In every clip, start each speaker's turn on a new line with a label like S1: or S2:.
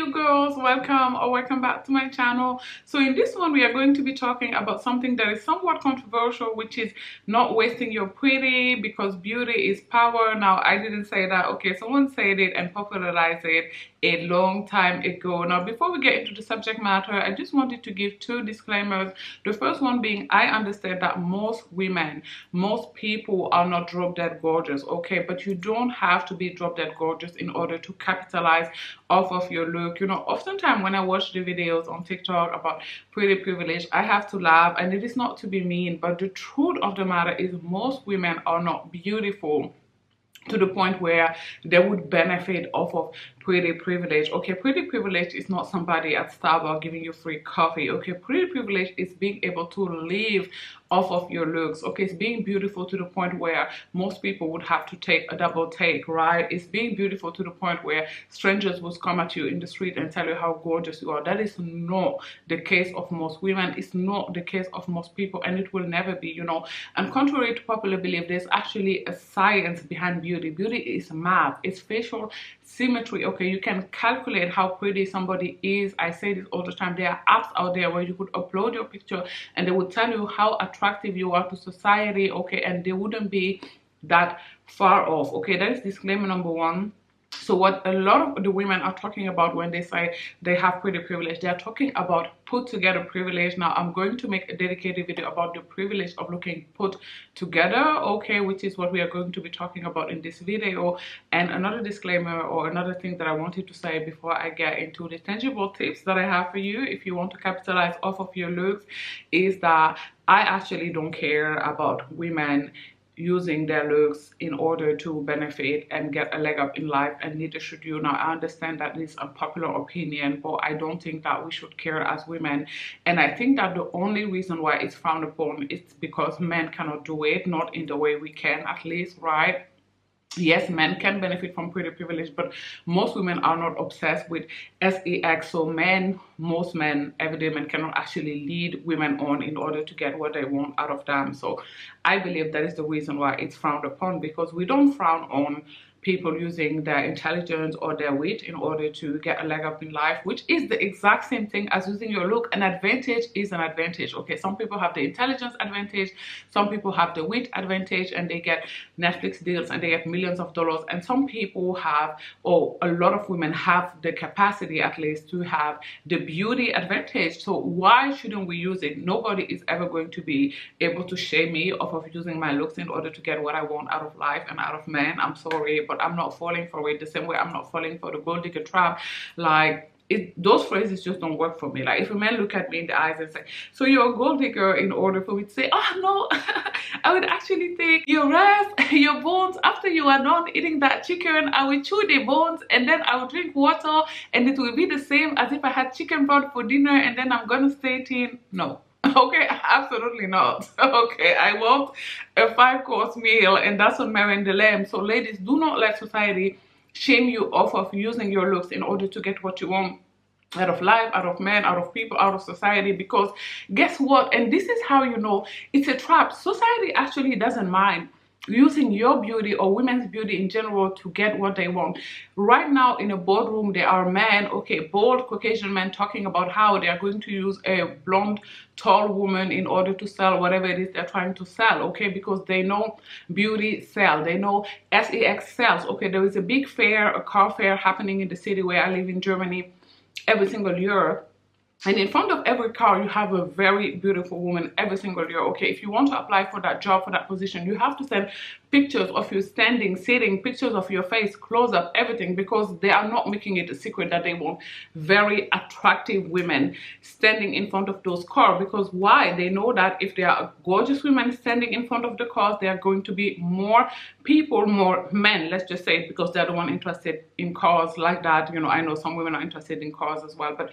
S1: you girls, welcome or welcome back to my channel. So in this one we are going to be talking about something that is somewhat controversial, which is not wasting your pretty because beauty is power. Now I didn't say that, okay, someone said it and popularized it a long time ago. Now before we get into the subject matter, I just wanted to give two disclaimers. The first one being, I understand that most women, most people are not drop dead gorgeous, okay, but you don't have to be drop dead gorgeous in order to capitalize off of your look. You know, oftentimes when I watch the videos on TikTok about pretty privilege, I have to laugh, and it is not to be mean, but the truth of the matter is most women are not beautiful to the point where they would benefit off of pretty privilege. Okay, pretty privilege is not somebody at Starbucks giving you free coffee. Okay, pretty privilege is being able to live off of your looks. Okay, it's being beautiful to the point where most people would have to take a double take, right? It's being beautiful to the point where strangers will come at you in the street and tell you how gorgeous you are. That is not the case of most women. It's not the case of most people, and it will never be, you know. And contrary to popular belief, there's actually a science behind beauty. Beauty is math. It's facial symmetry. Okay, you can calculate how pretty somebody is. I say this all the time. There are apps out there where you could upload your picture and they would tell you how attractive you are to society, okay, and they wouldn't be that far off. Okay, that is disclaimer number one. So what a lot of the women are talking about when they say they have pretty privilege, they are talking about put together privilege. Now I'm going to make a dedicated video about the privilege of looking put together, okay, which is what we are going to be talking about in this video. And another disclaimer or another thing that I wanted to say before I get into the tangible tips that I have for you if you want to capitalize off of your looks is that I actually don't care about women using their looks in order to benefit and get a leg up in life, and neither should you. Now I understand that this is a popular opinion, but I don't think that we should care as women, and I think that the only reason why it's frowned upon is because men cannot do it, not in the way we can, at least, right? Yes, men can benefit from pretty privilege, but most women are not obsessed with sex. So most men, everyday men, cannot actually lead women on in order to get what they want out of them. So I believe that is the reason why it's frowned upon, because we don't frown on people using their intelligence or their wit in order to get a leg up in life, which is the exact same thing as using your look. An advantage is an advantage, okay? Some people have the intelligence advantage, some people have the wit advantage, and they get Netflix deals and they get millions of dollars, and some people have, or a lot of women have the capacity at least to have the beauty advantage. So why shouldn't we use it? Nobody is ever going to be able to shame me off of using my looks in order to get what I want out of life and out of men. I'm sorry, but I'm not falling for it the same way I'm not falling for the gold digger trap. Like, those phrases just don't work for me. Like, if a man look at me in the eyes and say, so you're a gold digger, in order for me to say, oh no, I would actually take your rest, your bones, after you are done eating that chicken, I will chew the bones and then I will drink water and it will be the same as if I had chicken broth for dinner and then I'm gonna stay thin. No. Okay, absolutely not. Okay, I want a 5-course meal, and that's on marrying the lamb. So ladies, do not let society shame you off of using your looks in order to get what you want out of life, out of men, out of people, out of society. Because guess what? And this is how you know it's a trap. Society actually doesn't mind using your beauty or women's beauty in general to get what they want. Right now in a boardroom there are men, okay, bold Caucasian men, talking about how they are going to use a blonde tall woman in order to sell whatever it is they're trying to sell, okay, because they know beauty sells, they know sex sells. Okay, there is a big fair, a car fair happening in the city where I live in Germany every single year. And in front of every car, you have a very beautiful woman every single year, okay? If you want to apply for that job, for that position, you have to send pictures of you standing, sitting, pictures of your face, close up, everything, because they are not making it a secret that they want very attractive women standing in front of those cars. Because why? They know that if there are gorgeous women standing in front of the cars, there are going to be more people, more men, let's just say, because they're the one interested in cars like that. You know, I know some women are interested in cars as well, but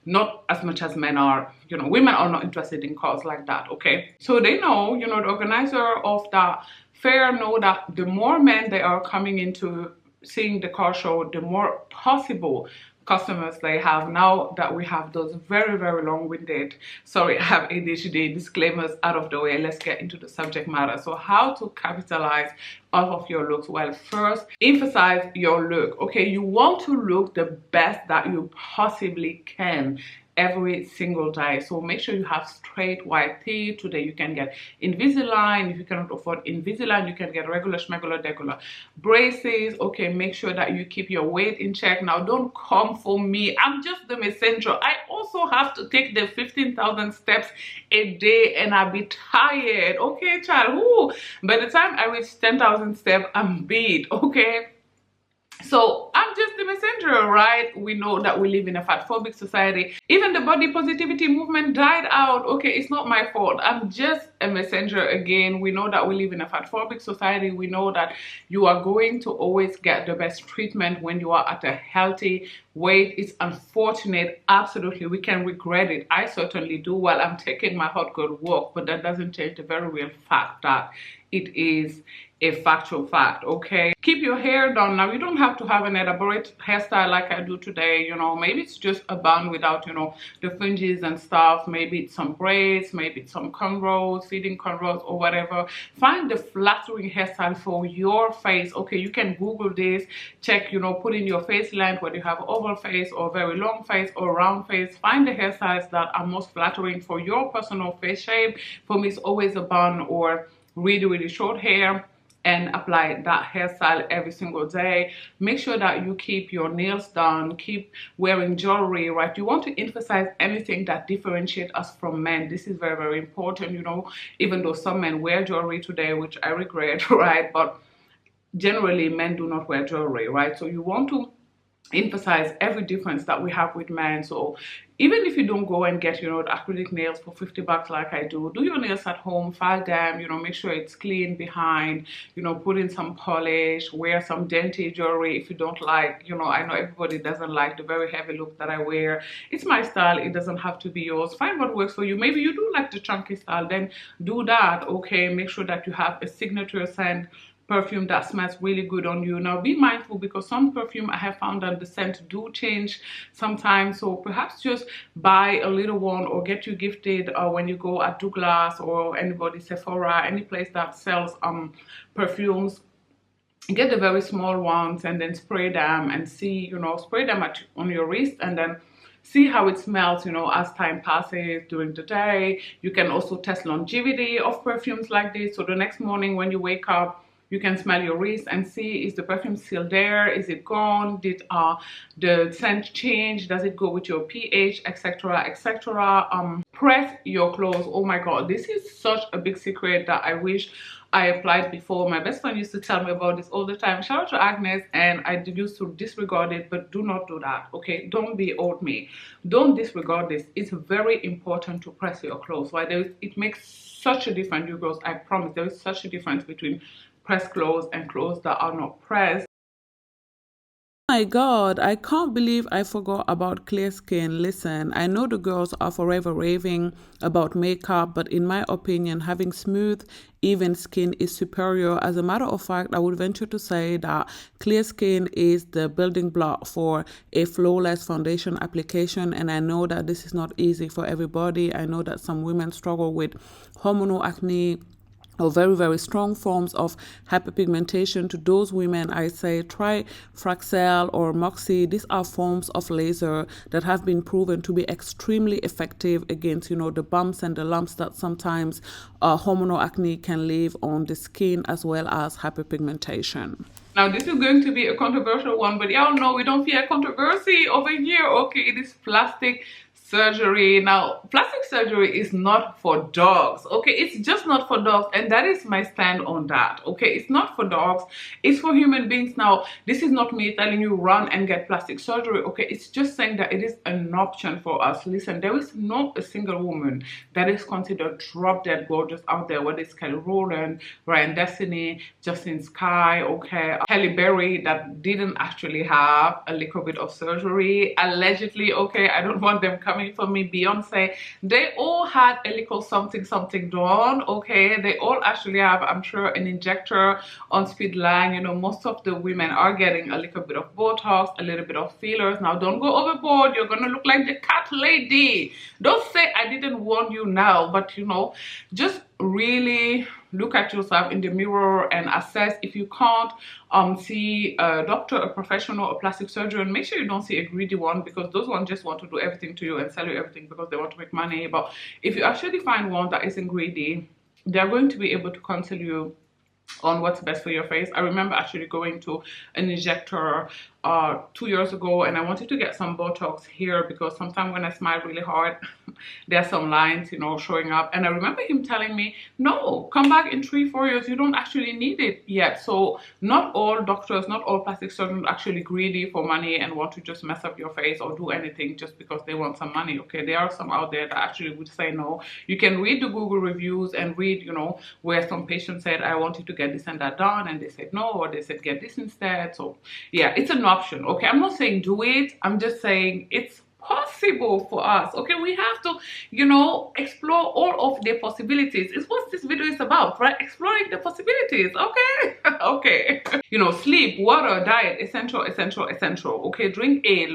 S1: not as much as men are. You know, women are not interested in cars like that, okay? So they know, you know, the organizer of the fair know that the more men they are coming into seeing the car show, the more possible customers they have now that we have those very long-winded, sorry, I have ADHD, disclaimers out of the way. Let's get into the subject matter. So how to capitalize off of your looks? Well, first, emphasize your look. Okay, you want to look the best that you possibly can every single day. So make sure you have straight white teeth. Today you can get Invisalign. If you cannot afford Invisalign, you can get regular schmegular degular braces. Okay, make sure that you keep your weight in check. Now don't come for me, I'm just the messenger. I also have to take the 15,000 steps a day and I'll be tired. Okay, child. Ooh, by the time I reach 10,000 steps, I'm beat. Okay, so I'm just the messenger, right? We know that we live in a fat phobic society. Even the body positivity movement died out. Okay, it's not my fault. I'm just a messenger again. We know that we live in a fat phobic society. We know that you are going to always get the best treatment when you are at a healthy weight. It's unfortunate. Absolutely, we can regret it. I certainly do while I'm taking my hot girl walk, but that doesn't change the very real fact that it is a factual fact. Okay, keep your hair done. Now you don't have to have an elaborate hairstyle like I do today. You know, maybe it's just a bun without, you know, the fringes and stuff. Maybe it's some braids, maybe it's some cornrows, feeding cornrows or whatever. Find the flattering hairstyle for your face. Okay, you can Google this, check, you know, put in your face length, whether you have oval face or very long face or round face. Find the hairstyles that are most flattering for your personal face shape. For me, it's always a bun or really short hair, and apply that hairstyle every single day. Make sure that you keep your nails done, keep wearing jewelry, right? You want to emphasize anything that differentiates us from men. This is very important, you know, even though some men wear jewelry today, which I regret, right? But generally men do not wear jewelry, right? So you want to emphasize every difference that we have with men. So even if you don't go and get, you know, the acrylic nails for 50 bucks like I do your nails at home, file them, you know, make sure it's clean behind, you know, put in some polish, wear some dainty jewelry if you don't like, you know, I know everybody doesn't like the very heavy look that I wear. It's my style, it doesn't have to be yours. Find what works for you. Maybe you do like the chunky style, then do that. Okay, make sure that you have a signature scent perfume that smells really good on you. Now be mindful, because some perfume I have found that the scent do change sometimes, so perhaps just buy a little one or get you gifted when you go at Douglas or anybody, Sephora, any place that sells perfumes. Get the very small ones and then spray them and see, you know, spray them on your wrist and then see how it smells, you know, as time passes during the day. You can also test longevity of perfumes like this, so the next morning when you wake up, you can smell your wrist and see, is the perfume still there? Is it gone? Did the scent change? Does it go with your pH, etc, etc? Press your clothes. Oh my god, this is such a big secret that I wish I applied before. My best friend used to tell me about this all the time. Shout out to Agnes. And I used to disregard it, but do not do that. Okay, don't be old me. Don't disregard this. It's very important to press your clothes. Why? It makes such a difference, you girls. I promise there is such a difference between pressed clothes and clothes that are not pressed.
S2: My God, I can't believe I forgot about clear skin. Listen, I know the girls are forever raving about makeup, but in my opinion, having smooth, even skin is superior. As a matter of fact, I would venture to say that clear skin is the building block for a flawless foundation application, and I know that this is not easy for everybody. I know that some women struggle with hormonal acne or very strong forms of hyperpigmentation. To those women, I say try Fraxel or Moxie. These are forms of laser that have been proven to be extremely effective against, you know, the bumps and the lumps that sometimes hormonal acne can leave on the skin, as well as hyperpigmentation.
S1: Now this is going to be a controversial one, but y'all know we don't fear controversy over here. Okay, it is plastic surgery. Now plastic surgery is not for dogs. Okay, it's just not for dogs, and that is my stand on that. Okay, it's not for dogs, it's for human beings. Now this is not me telling you run and get plastic surgery. Okay, it's just saying that it is an option for us. Listen, there is not a single woman that is considered drop dead gorgeous out there, whether it's Kelly Rowland, Ryan Destiny, Justine Skye, okay, Halle Berry, that didn't actually have a little bit of surgery allegedly. Okay, I don't want them coming coming for me, Beyonce, they all had a little something something done. Okay, they all actually have, I'm sure, an injector on speed line. You know, most of the women are getting a little bit of Botox, a little bit of fillers. Now don't go overboard, you're gonna look like the cat lady. Don't say I didn't warn you now, but you know, just really look at yourself in the mirror and assess. If you can't see a doctor, a professional, a plastic surgeon, make sure you don't see a greedy one, because those ones just want to do everything to you and sell you everything because they want to make money. But if you actually find one that isn't greedy, they're going to be able to counsel you on what's best for your face. I remember actually going to an injector 2 years ago, and I wanted to get some Botox here because sometimes when I smile really hard there are some lines, you know, showing up. And I remember him telling me, no, come back in 3-4 years, you don't actually need it yet. So not all doctors, not all plastic surgeons are actually greedy for money and want to just mess up your face or do anything just because they want some money. Okay, there are some out there that actually would say no. You can read the Google reviews and read, you know, where some patients said, I wanted to get this and that done, and they said no, or they said get this instead. So yeah, it's an option. Okay, I'm not saying do it, I'm just saying it's possible for us. Okay, we have to, you know, explore all of the possibilities. It's what this video is about, right? Exploring the possibilities. Okay. Okay, you know, sleep, water, diet, essential. Okay, drink a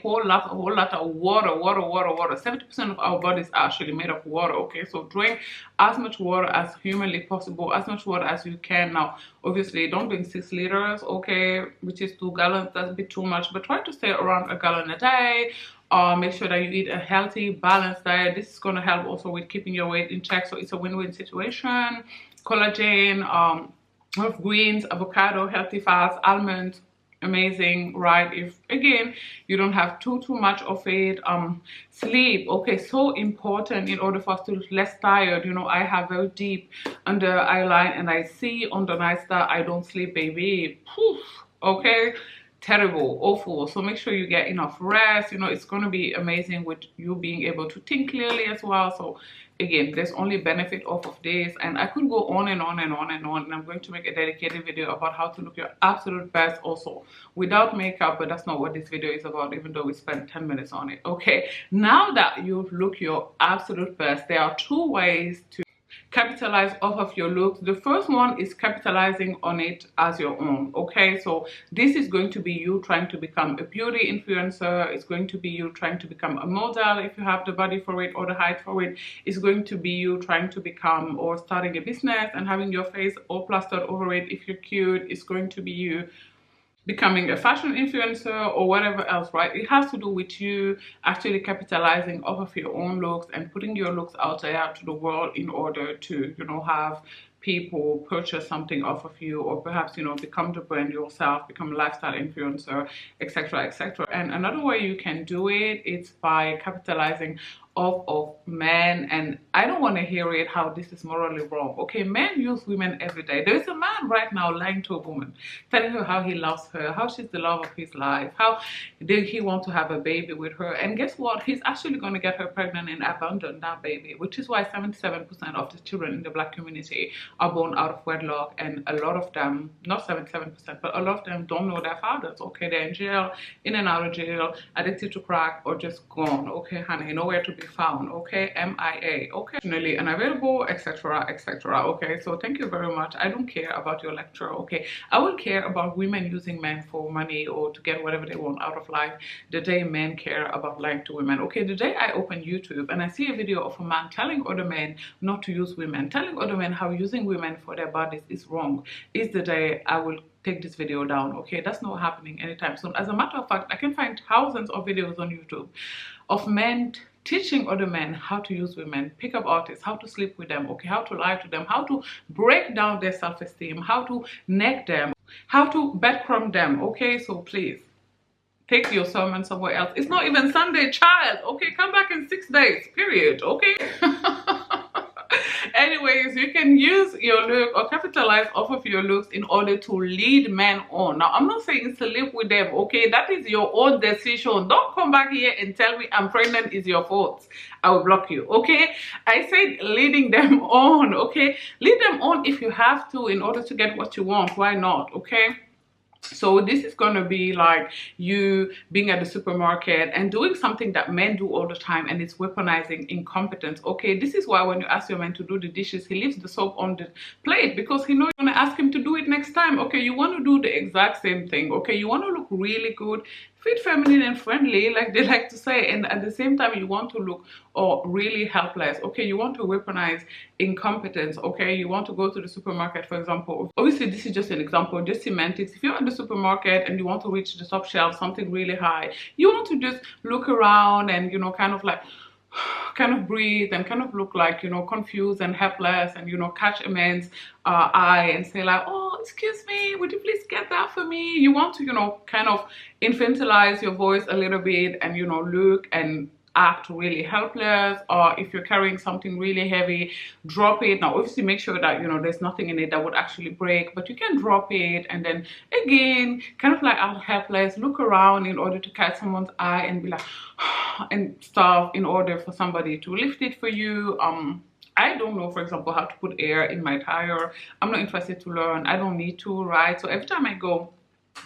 S1: whole lot of water. 70% of our body is actually made of water. Okay, so drink as much water as humanly possible, as much water as you can. Now obviously don't drink 6 liters, okay, which is 2 gallons. That's a bit too much, but try to stay around 1 gallon a day. Make sure that you eat a healthy, balanced diet. This is going to help also with keeping your weight in check, so it's a win-win situation. Collagen, of greens, avocado, healthy fats, almonds, amazing, right? If again you don't have too much of it. Sleep, okay, so important in order for us to look less tired. You know, I have very deep under eye line, and I see on the nights that I don't sleep, baby, poof, okay, terrible, awful. So make sure you get enough rest. You know, it's going to be amazing with you being able to think clearly as well. So again, there's only benefit off of this, and I could go on and on and on and on, and I'm going to make a dedicated video about how to look your absolute best also without makeup, but that's not what this video is about, even though we spent 10 minutes on it. Okay, now that you look your absolute best, there are 2 ways to capitalize off of your looks. The first one is capitalizing on it as your own. Okay, so this is going to be you trying to become a beauty influencer. It's going to be you trying to become a model if you have the body for it or the height for it. It's going to be you trying to become or starting a business and having your face all plastered over it if you're cute. It's going to be you becoming a fashion influencer or whatever else, right? It has to do with you actually capitalizing off of your own looks and putting your looks out there to the world in order to, you know, have people purchase something off of you, or perhaps, you know, become the brand yourself, become a lifestyle influencer, etc, etc. And another way you can do it is by capitalizing off of men. And I don't want to hear it how this is morally wrong. Okay, men use women every day. There is a man right now lying to a woman, telling her how he loves her, how she's the love of his life, how did he want to have a baby with her, and guess what, he's actually going to get her pregnant and abandon that baby, which is why 77% of the children in the Black community are born out of wedlock, and a lot of them, not 77%, but a lot of them don't know their fathers. Okay, they're in jail, in and out of jail, addicted to crack, or just gone. Okay, honey, nowhere to be found. Okay, MIA. Okay, emotionally unavailable, etc, etc. Okay, so thank you very much. I don't care about your lecture. Okay, I will care about women using men for money or to get whatever they want out of life the day men care about lying to women. Okay, the day I open YouTube and I see a video of a man telling other men not to use women, telling other men how using women for their bodies is wrong, is the day I will take this video down. Okay, that's not happening anytime soon. As a matter of fact, I can find thousands of videos on YouTube of men teaching other men how to use women, pickup artists, how to sleep with them, okay, how to lie to them, how to break down their self-esteem, how to neck them, how to breadcrumb them. Okay, so please take your sermon somewhere else. It's not even Sunday, child. Okay, come back in 6 days, period. Okay. Anyways, you can use your look or capitalize off of your looks in order to lead men on. Now, I'm not saying sleep with them, okay? That is your own decision. Don't come back here and tell me I'm pregnant is your fault. I will block you, okay? I said leading them on, okay? Lead them on if you have to in order to get what you want. Why not, okay? So this is going to be like you being at the supermarket and doing something that men do all the time, and it's weaponizing incompetence. Okay, this is why when you ask your man to do the dishes, he leaves the soap on the plate because he knows you're going to ask him to do it next time. Okay, you want to do the exact same thing. Okay, you want to look really good, fit, feminine, and friendly, like they like to say, and at the same time you want to look really helpless. Okay, you want to weaponize incompetence. Okay, you want to go to the supermarket, for example. Obviously this is just an example, just semantics. If you're at the supermarket and you want to reach the top shelf, something really high, you want to just look around and, you know, kind of like kind of breathe and kind of look like, you know, confused and helpless, and, you know, catch a man's eye and say like, oh, excuse me, would you please get that for me? You want to, you know, kind of infantilize your voice a little bit and, you know, look and act really helpless. Or if you're carrying something really heavy, drop it. Now obviously make sure that, you know, there's nothing in it that would actually break, but you can drop it and then again kind of like act helpless, look around in order to catch someone's eye and be like and stuff in order for somebody to lift it for you. I don't know, for example, how to put air in my tire. I'm not interested to learn. I don't need to, right? So every time I go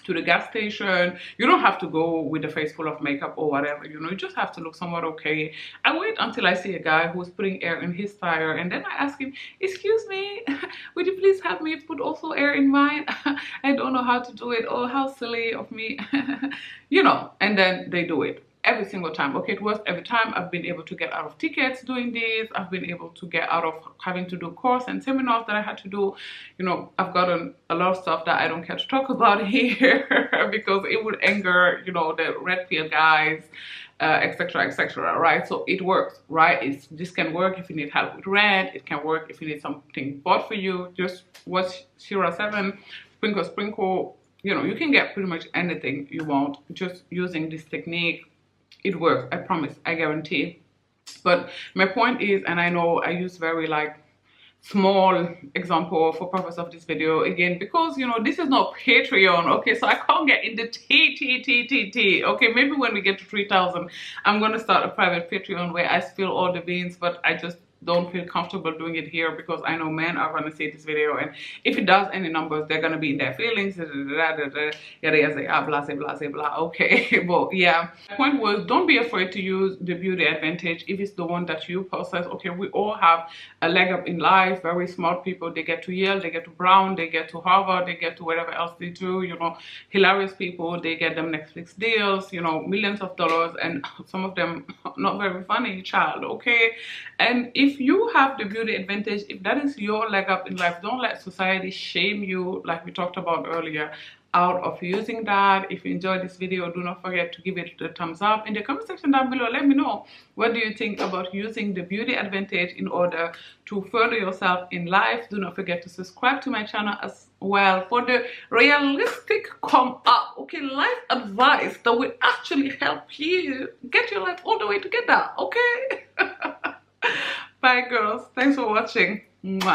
S1: to the gas station, you don't have to go with a face full of makeup or whatever, you know, you just have to look somewhat okay. I wait until I see a guy who's putting air in his tire, and then I ask him, excuse me, would you please help me put also air in mine? I don't know how to do it. Oh, how silly of me. You know, and then they do it every single time. Okay, it works every time. I've been able to get out of tickets doing this. I've been able to get out of having to do course and seminars that I had to do. You know, I've gotten a lot of stuff that I don't care to talk about here because it would anger, you know, the red pill guys, etc, etc, right? So it works, right? This can work if you need help with rent. It can work if you need something bought for you. Just watch Shira 7, sprinkle sprinkle. You know, you can get pretty much anything you want just using this technique. It works, I promise, I guarantee. But my point is, and I know I use very like small example for purpose of this video again, because, you know, this is not Patreon, okay? So I can't get in the tea. Okay, maybe when we get to 3,000, I'm gonna start a private Patreon where I spill all the beans, but I just don't feel comfortable doing it here because I know men are gonna see this video, and if it does any numbers, they're gonna be in their feelings, blah. Okay, but yeah, my point was, don't be afraid to use the beauty advantage if it's the one that you possess. Okay, we all have a leg up in life. Very smart people, they get to Yale, they get to Brown, they get to Harvard, they get to whatever else they do. You know, hilarious people, they get them Netflix deals, you know, millions of dollars, and some of them not very funny, child. Okay, and if you have the beauty advantage, if that is your leg up in life, don't let society shame you, like we talked about earlier, out of using that. If you enjoyed this video, do not forget to give it a thumbs up. In the comment section down below, let me know, what do you think about using the beauty advantage in order to further yourself in life? Do not forget to subscribe to my channel as well for the realistic come up, okay, life advice that will actually help you get your life all the way together. Okay. Bye girls, thanks for watching. Mwah.